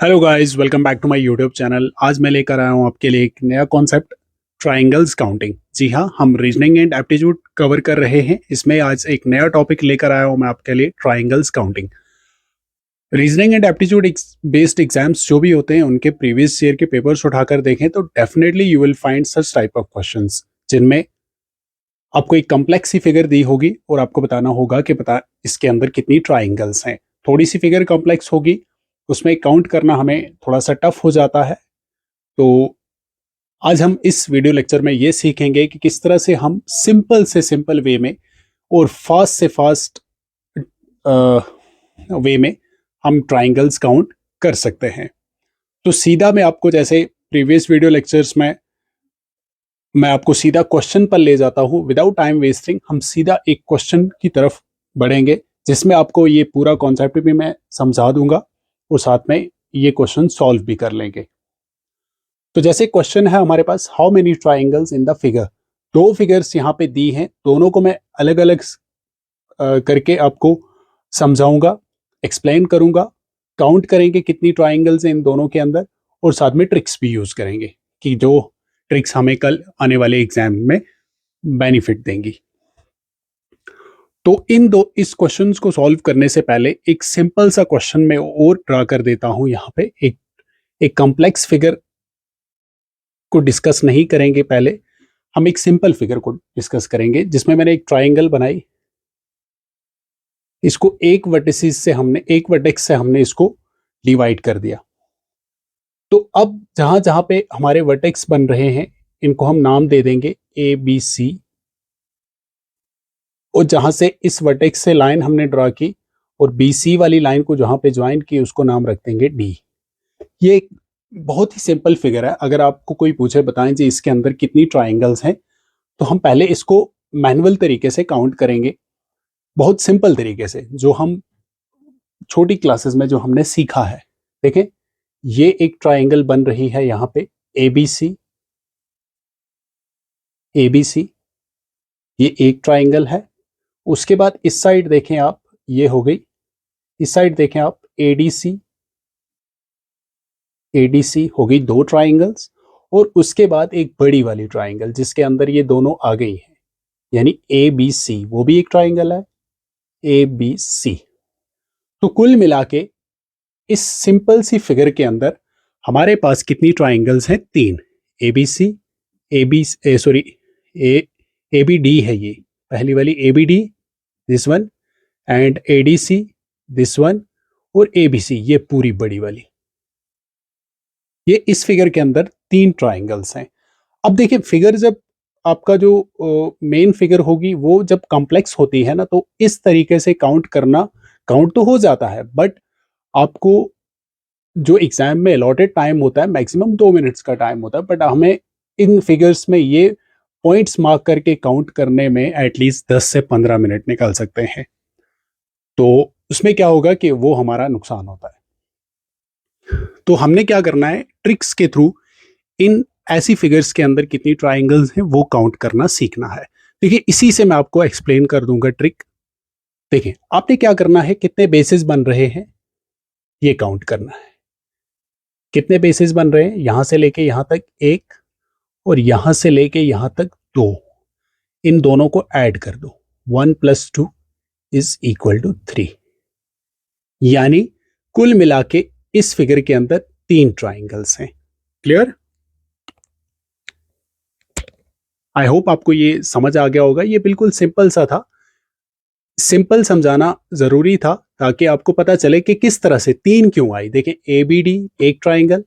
Hello guys, welcome back to my YouTube channel. आज मैं लेकर आया हूँ आपके लिए एक नया कॉन्सेप्ट, ट्रायंगल्स काउंटिंग। जी हाँ, हम रीजनिंग एंड एप्टीट्यूड कवर कर रहे हैं। इसमें आज एक नया टॉपिक लेकर आया हूँ मैं आपके लिए, triangles counting. Reasoning and aptitude based exams जो भी होते हैं, उनके प्रीवियस ईयर के पेपर्स उठाकर देखें तो definitely you will find such type of questions, जिनमें आपको एक कॉम्प्लेक्स सी फिगर दी होगी और आपको बताना होगा कि पता इसके अंदर कितनी ट्राइंगल्स हैं। थोड़ी सी फिगर कॉम्प्लेक्स होगी, उसमें काउंट करना हमें थोड़ा सा टफ हो जाता है। तो आज हम इस वीडियो लेक्चर में ये सीखेंगे कि किस तरह से हम सिंपल से सिंपल वे में और फास्ट से फास्ट वे में हम ट्राइंगल्स काउंट कर सकते हैं। तो सीधा मैं आपको, जैसे प्रीवियस वीडियो लेक्चर्स में मैं आपको सीधा क्वेश्चन पर ले जाता हूँ, विदाउट टाइम वेस्टिंग हम सीधा एक क्वेश्चन की तरफ बढ़ेंगे, जिसमें आपको ये पूरा कॉन्सेप्ट भी मैं समझा दूंगा और साथ में ये क्वेश्चन सॉल्व भी कर लेंगे। तो जैसे क्वेश्चन है हमारे पास, how many triangles in the figure. दो फिगर्स यहाँ पे दी हैं, दोनों को मैं अलग अलग करके आपको समझाऊंगा, एक्सप्लेन करूंगा, काउंट करेंगे कितनी ट्राइंगल्स हैं इन दोनों के अंदर, और साथ में ट्रिक्स भी यूज करेंगे कि जो ट्रिक्स हमें कल आने वाले एग्जाम में बेनिफिट देंगी। तो इस क्वेश्चंस को सॉल्व करने से पहले एक सिंपल सा क्वेश्चन मैं और ड्रा कर देता हूं। यहाँ पे एक कॉम्प्लेक्स फिगर को डिस्कस नहीं करेंगे, पहले हम एक सिंपल फिगर को डिस्कस करेंगे, जिसमें मैंने एक ट्राइंगल बनाई। इसको एक वर्टेक्स से हमने इसको डिवाइड कर दिया। तो अब जहां जहां पे हमारे वर्टेक्स बन रहे हैं, इनको हम नाम दे देंगे ए बी सी, और जहां से इस वर्टेक्स से लाइन हमने ड्रा की और बी सी वाली लाइन को जहां पे ज्वाइन की, उसको नाम रख देंगे डी। ये एक बहुत ही सिंपल फिगर है। अगर आपको कोई पूछे बताएं जी इसके अंदर कितनी ट्राइंगल्स हैं, तो हम पहले इसको मैनुअल तरीके से काउंट करेंगे, बहुत सिंपल तरीके से, जो हम छोटी क्लासेस में जो हमने सीखा है। देखें, ये एक ट्राइंगल बन रही है यहाँ पे, ए बी सी, ए बी सी, ये एक ट्राइंगल है। उसके बाद इस साइड देखें आप, ये हो गई। इस साइड देखें आप, एडीसी, एडीसी हो गई दो ट्राइंगल्स। और उसके बाद एक बड़ी वाली ट्राइंगल जिसके अंदर ये दोनों आ गई हैं, यानी ए बी सी, वो भी एक ट्राइंगल है, ए बी सी। तो कुल मिला के इस सिंपल सी फिगर के अंदर हमारे पास कितनी ट्राइंगल्स हैं? तीन। A B C, A B sorry A A B D है, ये पहली वाली A B D, this one, and A D C, this one, और ए बी सी, ये पूरी बड़ी वाली। ये इस फिगर के अंदर तीन ट्राइंगल्स हैं। अब देखिए, फिगर जब आपका जो मेन फिगर होगी वो जब कॉम्प्लेक्स होती है ना, तो इस तरीके से काउंट करना, काउंट तो हो जाता है, बट आपको जो एग्जाम में अलॉटेड टाइम होता है मैक्सिमम 2 मिनट्स का टाइम होता है, बट हमें इन फिगर्स में ये पॉइंट्स मार्क करके काउंट करने में एटलीस्ट 10 से 15 मिनट निकाल सकते हैं। तो उसमें क्या होगा कि वो हमारा नुकसान होता है। तो हमने क्या करना है, ट्रिक्स के थ्रू इन ऐसी फिगर्स के अंदर कितनी ट्राइंगल्स हैं वो काउंट करना सीखना है। देखिए, इसी से मैं आपको एक्सप्लेन कर दूंगा ट्रिक। देखिए, आपने क्या करना है, कितने बेसिस बन रहे हैं ये काउंट करना है। कितने बेसिस बन रहे हैं, यहां से लेके यहां तक एक, और यहां से लेके यहां तक दो। इन दोनों को ऐड कर दो, 1 + 2 = 3। यानी कुल मिला के इस फिगर के अंदर तीन ट्राइंगल्स हैं। क्लियर? आई होप आपको ये समझ आ गया होगा। ये बिल्कुल सिंपल सा था, सिंपल समझाना जरूरी था ताकि आपको पता चले कि किस तरह से तीन क्यों आई। देखें, ए बी डी एक ट्राइंगल,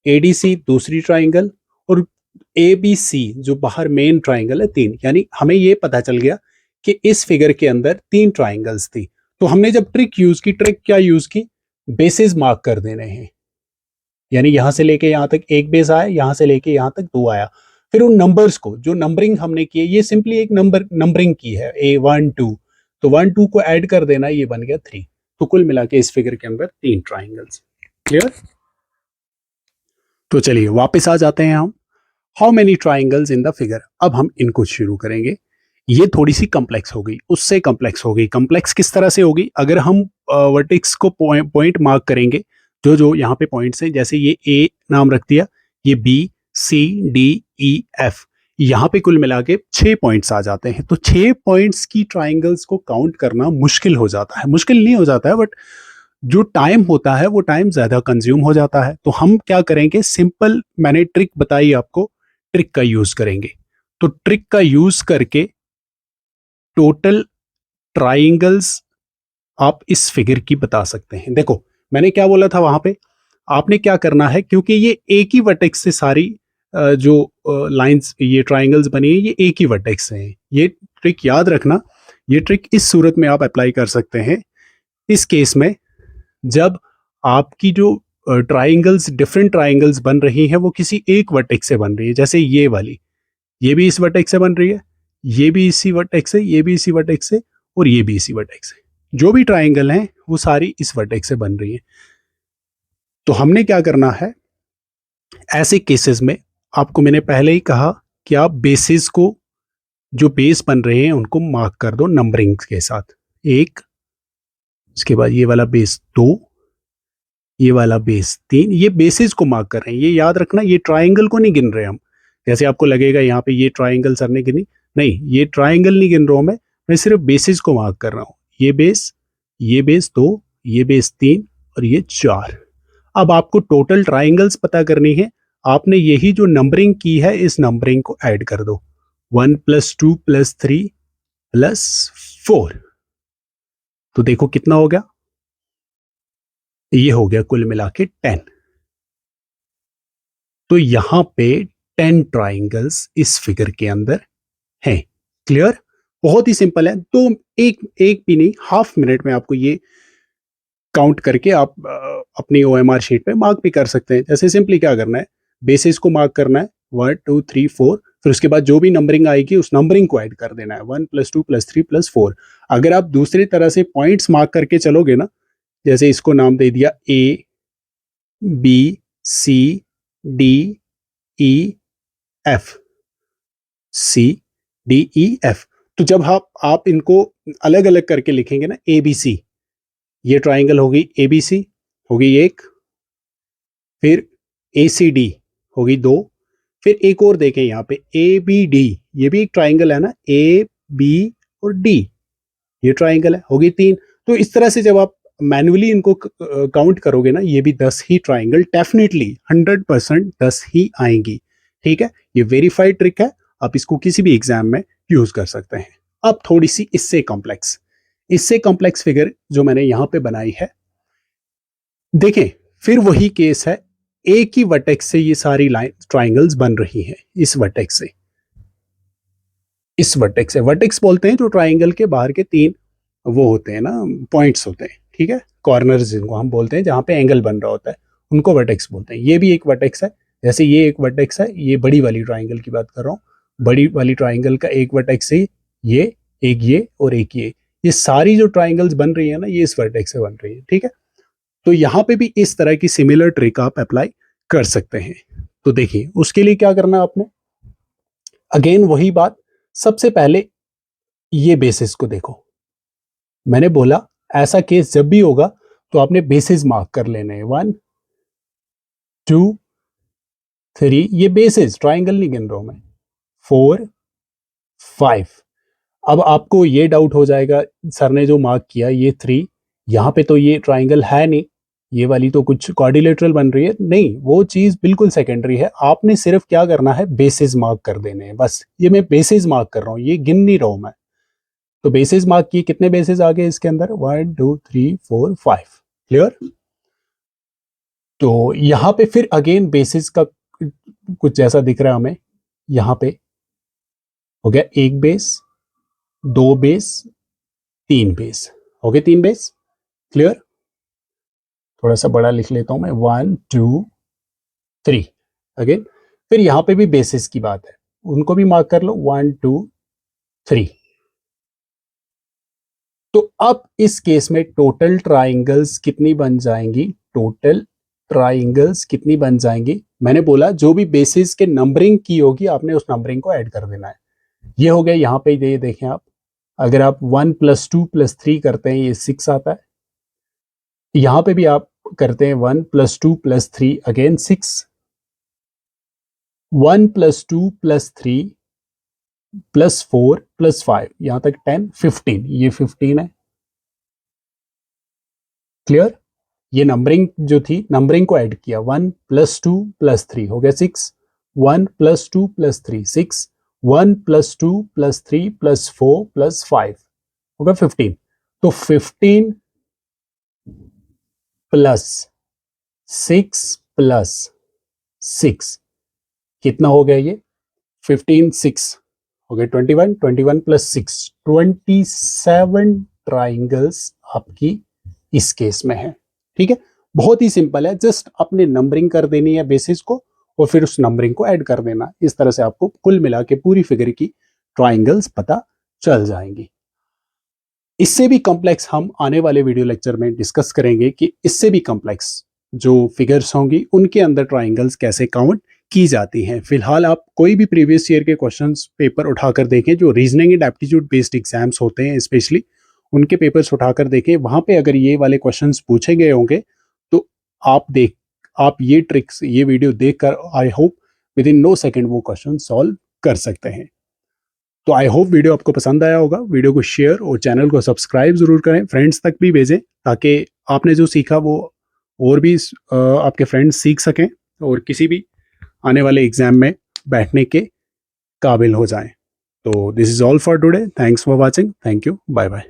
ए डी सी दूसरी ट्राइंगल, और ए बी सी जो बाहर मेन ट्राइंगल है तीन। यानी हमें ये पता चल गया कि इस फिगर के अंदर तीन ट्राइंगल्स थी। तो हमने जब ट्रिक यूज की, ट्रिक क्या यूज की, बेसिस मार्क कर देने हैं। यानी यहां से लेके यहां तक एक बेस आया, यहां से लेके यहां तक दो आया। फिर उन नंबर्स को, जो नंबरिंग हमने की है, ये सिंपली एक नंबरिंग की है, A1 2, तो 1 2 को ऐड कर देना, ये बन गया 3। तो कुल मिला के इस फिगर के अंदर तीन ट्राइंगल्स। क्लियर? तो चलिए वापस आ जाते हैं हम। How many triangles in the figure. अब हम इनको शुरू करेंगे। ये थोड़ी सी कॉम्प्लेक्स हो गई, उससे कॉम्प्लेक्स हो गई। कॉम्प्लेक्स किस तरह से होगी, अगर हम वर्टेक्स को पॉइंट मार्क करेंगे जो जो यहाँ पे पॉइंट्स हैं, जैसे ये ए नाम रख दिया, ये B C D E F, यहाँ पे कुल मिला के 6 पॉइंट्स आ जाते हैं। तो 6 पॉइंट्स की ट्राइंगल्स को काउंट करना मुश्किल हो जाता है, मुश्किल नहीं हो जाता है, बट जो टाइम होता है वो टाइम ज्यादा कंज्यूम हो जाता है। तो हम क्या करेंगे, सिंपल मैंने ट्रिक बताई आपको, ट्रिक का यूज करेंगे। तो ट्रिक का यूज करके टोटल ट्राइंगल्स आप इस फिगर की बता सकते हैं। देखो मैंने क्या बोला था वहां पे, आपने क्या करना है, क्योंकि ये एक ही वर्टेक्स से सारी जो लाइंस, ये ट्राइंगल्स बनी है, ये एक ही वर्टेक्स से हैं। ये ट्रिक याद रखना। ये ट्रिक इस सूरत में आप अप्लाई कर सकते हैं, इस केस में जब आपकी जो ट्राइंगल्स, डिफरेंट ट्राइंगल्स बन रही हैं, वो किसी एक वर्टेक्स से बन रही है। जैसे ये वाली, ये भी इस वर्टेक्स से बन रही है, ये भी इसी वर्टेक्स से, ये भी इसी वर्टेक्स से, और ये भी इसी वर्टेक्स से। जो भी ट्राइंगल हैं वो सारी इस वर्टेक्स से बन रही है। तो हमने क्या करना है, ऐसे केसेस में आपको मैंने पहले ही कहा कि आप बेसिस को, जो बेस बन रहे हैं उनको मार्क कर दो नंबरिंग के साथ। एक, इसके बाद ये वाला बेस 2, ये वाला बेस 3, ये बेसिस को मार्क कर रहे हैं। ये याद रखना, ये ट्राइंगल को नहीं गिन रहे हम। जैसे आपको लगेगा यहाँ पे ये ट्राइंगल सर ने गिनी, नहीं, ये ट्राइंगल नहीं गिन रहा हूं मैं सिर्फ बेसिस को मार्क कर रहा हूं। ये बेस 2, ये बेस 3 और ये 4। अब आपको टोटल ट्राइंगल्स पता करनी है। आपने यही जो नंबरिंग की है, इस नंबरिंग को ऐड कर दो, 1 + 2 + 3 + 4। तो देखो कितना हो गया, ये हो गया कुल मिला के 10। तो यहां पे 10 ट्राइंगल्स इस फिगर के अंदर हैं। क्लियर? बहुत ही सिंपल है। तो एक एक भी नहीं, हाफ मिनट में आपको ये काउंट करके आप अपनी OMR शीट पे मार्क भी कर सकते हैं। जैसे सिंपली क्या करना है, बेसिस को मार्क करना है 1 2 3 4, फिर उसके बाद जो भी नंबरिंग आएगी उस नंबरिंग को ऐड कर देना है, 1 + 2 + 3 + 4। अगर आप दूसरी तरह से पॉइंट्स मार्क करके चलोगे ना, जैसे इसको नाम दे दिया A B C D E F, C D E F, तो जब आप इनको अलग अलग करके लिखेंगे ना, ABC, ये ट्राइंगल होगी ABC, होगी एक, फिर ACD होगी 2, फिर एक और देखें यहाँ पे ABD, ये भी एक ट्राइंगल है ना, A B और D, ये ट्राइंगल है, होगी 3। तो इस तरह से जब आप मैन्युअली इनको काउंट करोगे ना, ये भी 10 ही ट्राइंगल, डेफिनेटली 100% 10 ही आएंगी। ठीक है, ये वेरीफाइड ट्रिक है, आप इसको किसी भी एग्जाम में यूज कर सकते हैं। अब थोड़ी सी इससे कॉम्प्लेक्स फिगर जो मैंने यहां पे बनाई है, देखें, फिर वही केस है, एक ही वर्टेक्स से ये सारी लाइन ट्राइंगल्स बन रही हैं। इस वर्टेक्स से, इस वर्टेक्स से, वर्टेक्स बोलते हैं जो ट्राइंगल के बाहर के 3 वो होते हैं ना, पॉइंट्स होते हैं, ठीक है, कॉर्नर्स जिनको हम बोलते हैं, जहां पे एंगल बन रहा होता है, उनको वर्टेक्स बोलते हैं। ये भी एक वर्टेक्स है, जैसे ये एक वर्टेक्स है, ये बड़ी वाली ट्राइंगल की बात कर रहा हूँ, बड़ी वाली ट्राइंगल का एक वर्टेक्स है ये, एक ये और एक ये सारी जो ट्राइंगल्स बन रही है ना, ये इस वर्टेक्स से बन रही है। ठीक है, तो यहां पे भी इस तरह की सिमिलर ट्रिक आप अप्लाई कर सकते हैं। तो देखिए उसके लिए क्या करना है आपने, अगेन वही बात, सबसे पहले ये बेसिस को देखो। मैंने बोला ऐसा केस जब भी होगा तो आपने बेसिस मार्क कर लेने हैं, 1 2 3, ये बेसिस, ट्राइंगल नहीं गिन रहा हूं मैं, 4 5। अब आपको ये डाउट हो जाएगा, सर ने जो मार्क किया ये 3, यहां पे तो ये ट्राइंगल है नहीं, ये वाली तो कुछ क्वाड्रिलेटरल बन रही है। नहीं, वो चीज बिल्कुल सेकेंडरी है, आपने सिर्फ क्या करना है, बेसिस मार्क कर देने हैं बस। ये मैं बेसिस मार्क कर रहा हूं, ये गिन नहीं रहा हूं मैं। तो बेसिस मार्क किए, कितने बेसिस आ गए इसके अंदर, 1 2 3 4 5। क्लियर? तो यहां पे फिर अगेन बेसिस का कुछ जैसा दिख रहा है हमें, यहां पे हो गया एक बेस, 2 बेस, 3 बेस, हो गए 3 बेस। क्लियर? थोड़ा सा बड़ा लिख लेता हूं मैं, 1 2 3। अगेन फिर यहां पे भी बेसिस की बात है, उनको भी मार्क कर लो, 1 2 3। तो अब इस केस में टोटल ट्राइंगल्स कितनी बन जाएंगी, टोटल ट्राइंगल्स कितनी बन जाएंगी, मैंने बोला जो भी बेसिस के नंबरिंग की होगी आपने उस नंबरिंग को ऐड कर देना है। ये हो गया, यहां पे ये देखें आप, अगर आप 1 + 2 + 3 करते हैं ये 6 आता है। यहां पे भी आप करते हैं 1 + 2 + 3 अगेन 6, 1 + 2 + 3 + 4 + 5 यहां तक 10, 15, ये 15 है। क्लियर? ये नंबरिंग जो थी, नंबरिंग को ऐड किया, 1 + 2 + 3 हो गया 6, 1 + 2 + 3 6, 1 + 2 + 3 + 4 + 5 हो गया 15। तो 15 + 6 + 6 कितना हो गया ये? 15 6 हो गए 21, 21 + 6 27 ट्राइंगल्स आपकी इस केस में है। ठीक है, बहुत ही सिंपल है, जस्ट अपने नंबरिंग कर देनी है बेसिस को और फिर उस नंबरिंग को ऐड कर देना। इस तरह से आपको कुल मिला के पूरी फिगर की ट्राइंगल्स पता चल जाएंगी। इससे भी कॉम्प्लेक्स हम आने वाले वीडियो लेक्चर में डिस्कस करेंगे कि इससे भी कॉम्प्लेक्स जो फिगर्स होंगी उनके अंदर ट्राइंगल्स कैसे काउंट की जाती हैं। फिलहाल आप कोई भी प्रीवियस ईयर के क्वेश्चंस पेपर उठाकर देखें, जो reasoning and aptitude based exams होते हैं स्पेशली, उनके पेपर्स उठाकर देखें, वहां पे अगर ये वाले क्वेश्चंस पूछे गए होंगे तो आप ये ट्रिक्स, ये वीडियो देखकर I hope within no second वो क्वेश्चन सॉल्व कर सकते हैं। तो आई होप वीडियो आपको पसंद आया होगा। वीडियो को शेयर और चैनल को सब्सक्राइब जरूर करें, फ्रेंड्स तक भी भेजें ताकि आपने जो सीखा वो और भी आपके फ्रेंड्स सीख सकें और किसी भी आने वाले एग्जाम में बैठने के काबिल हो जाएं। तो this is all for today, thanks for watching, thank you, bye bye.